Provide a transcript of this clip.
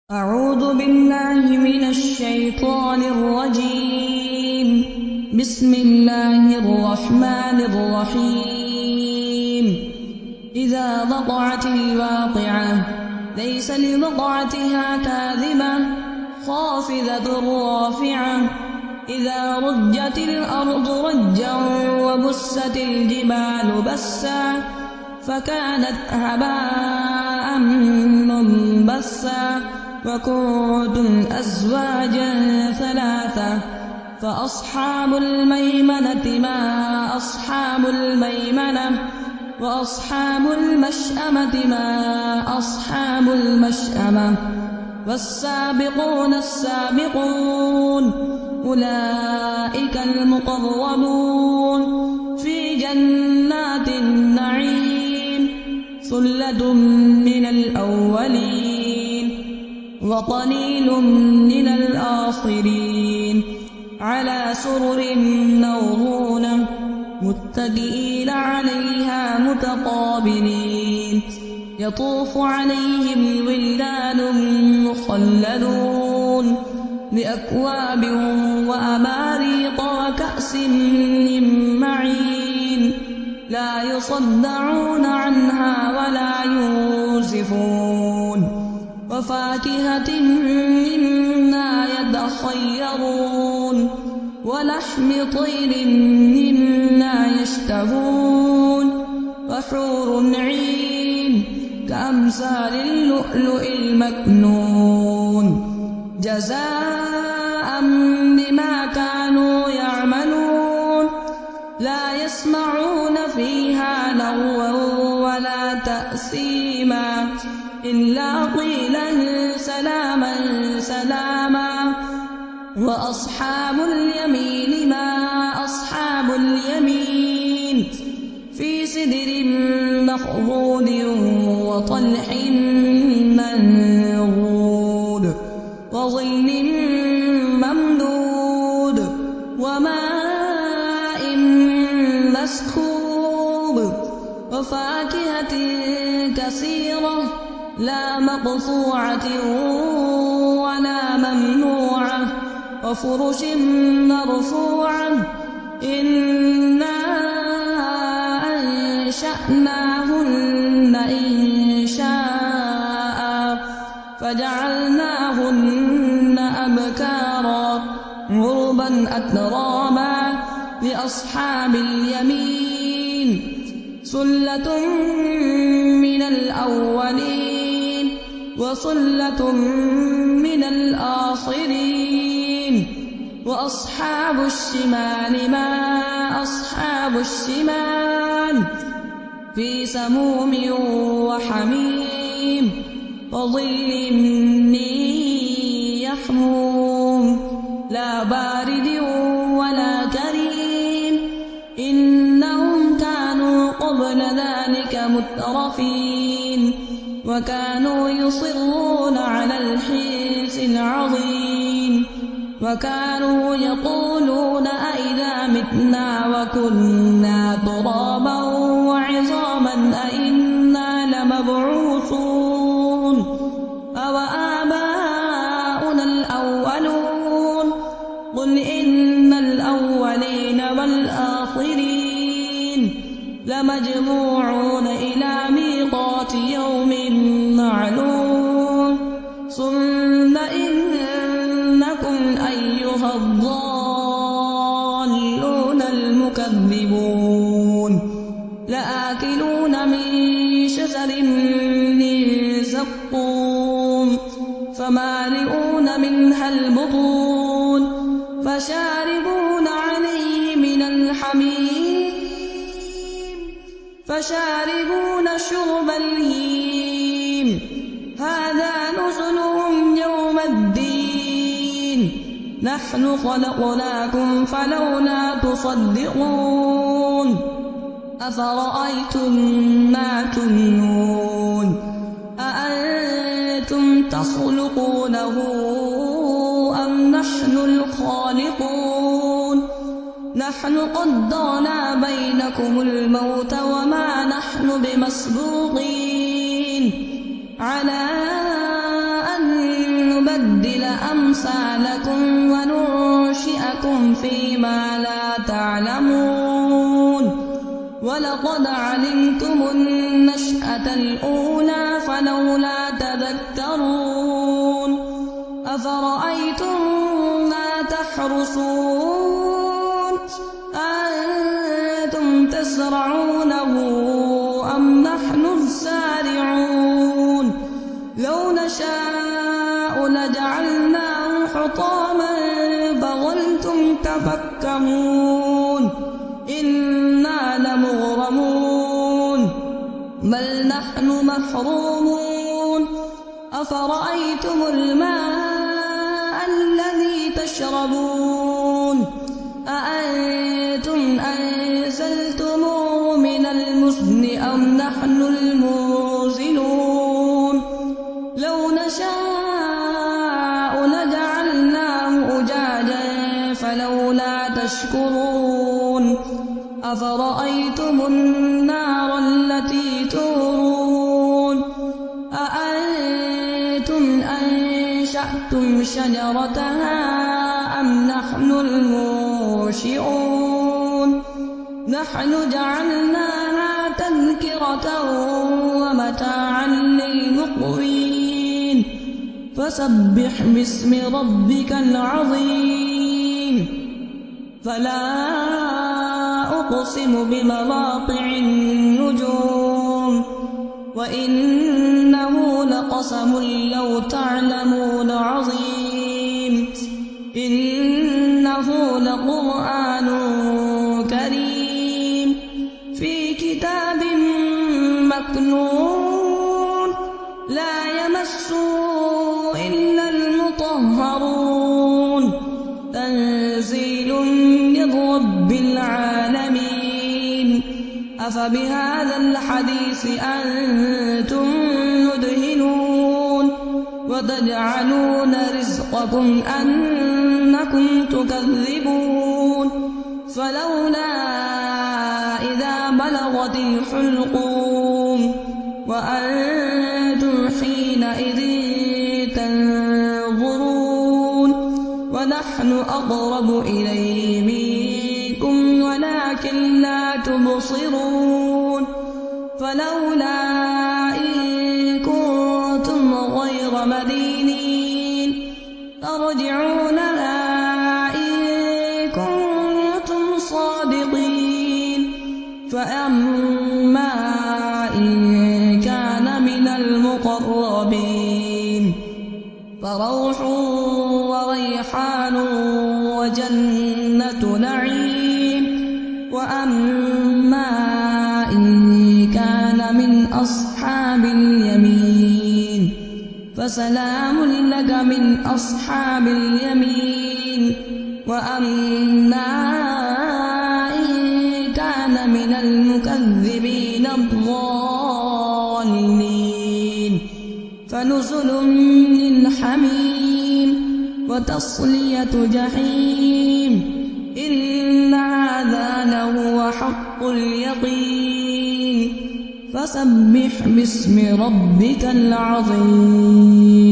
أعوذ بالله من الشيطان الرجيم. بسم الله الرحمن الرحيم. إذا وقعت الواقعة ليس لوقعتها كاذبة خافضة رافعة. إذا رجت الأرض رجا وبست الجبال بسا فكانت هباء منبثا. وكنتم أزواجا ثلاثة فأصحاب الميمنة ما أصحاب الميمنة وأصحاب المشأمة ما أصحاب المشأمة. والسابقون السابقون أولئك المقربون في جنات النعيم. ثلة من الأولين وقليل من الآخرين. على سرر موضونة متكئين عليها متقابلين. يطوف عليهم ولدان مخلدون بأكواب وأباريق وكأس من معين. لا يصدعون عنها ولا ينزفون. وفاكهة مما يتخيرون ولحم طير مما يشتهون. وحور عين كأمثال اللؤلؤ المكنون جزاء بما كانوا يعملون. لا يسمعون فيها لغوا ولا تأثيما إلا قيلا سلاما سلاما. وأصحاب اليمين ما أصحاب اليمين. في سدر مخضود وطلح منضود وظل ممدود وماء مسكوب. وفاكهة كثيرة لا مقطوعة ولا ممنوعة. وفرش مرفوعة. إنا أنشأناهن إنشاء فجعلناهن أبكارا عربا أترابا لأصحاب اليمين. ثلة من الأولين وثلة من الآخرين. وأصحاب الشمال ما أصحاب الشمال. في سموم وحميم وظل من يحموم لا بارد ولا كريم. إنهم كانوا قبل ذلك مترفين وكانوا يصرون على الحنث العظيم. وكانوا يقولون أئذا متنا وكنا ترابا وعظاما أئنا لمبعوثون أوآباؤنا الأولون. قل إن الأولين والآخرين لمجموعون إلى ميقات يوم معلوم. ثم إنكم أيها الضالون المكذبون لآكلون من شجر من زقوم فمالئون منها البطون فشاربون عليه من الحميم فشاربون شرب الهيم. هذا نزلهم يوم الدين. نحن خلقناكم فلولا تصدقون. أفرأيتم ما تمنون أأنتم تخلقونه أم نحن الخالقون. نحن قدرنا بينكم الموت وما نحن بمسبوقين على أن أمثالكم وننشئكم فيما لا تعلمون ولقد علمتم النشأة الأولى فلولا تذكرون أفرأيتم ما تحرثون أأنتم تزرعونه أم نحن الزارعون لو نشاء لجعلناه حطاما فظلتم تفكهون إنا لمغرمون بل نحن محرومون أفرأيتم الماء الذي تشربون أأنتم أنزلتموه من المزن أم نحن المنزلون لو نشاء لجعلناه أجاجا فلولا تشكرون أفرأيتم النار التي تورون أأنتم أنشأتم شجرتها أم نحن المنشئون نحن جعلناها تذكرة ومتاعا للمقوين فسبح باسم ربك العظيم فلا أقسم بمواقع النجوم وإنه لقسم لو تعلمون عظيم إنه لقرآن كريم في كتاب مكنون لا يمسه إلا المطهرون تنزيل من رب العالمين أفبهذا الحديث أنتم مدهنون وتجعلون رزقكم أنكم تكذبون فلولا إذا بلغت الحلقوم وأنتم حينئذ تنظرون ونحن أقرب إليه منكم ولكن لا تبصرون فلولا إن كنتم غير مدينين ترجعونها إن كنتم صادقين فأما إن كان من المقربين فروح وريحان وجنة نعيم وأما إن كان من أصحاب اليمين فسلام لك من أصحاب اليمين وأما إن كان من المكذبين الضالين فنزل من حميم وتصلية جحيم إن هذا لهو حق اليقين فسبح باسم ربك العظيم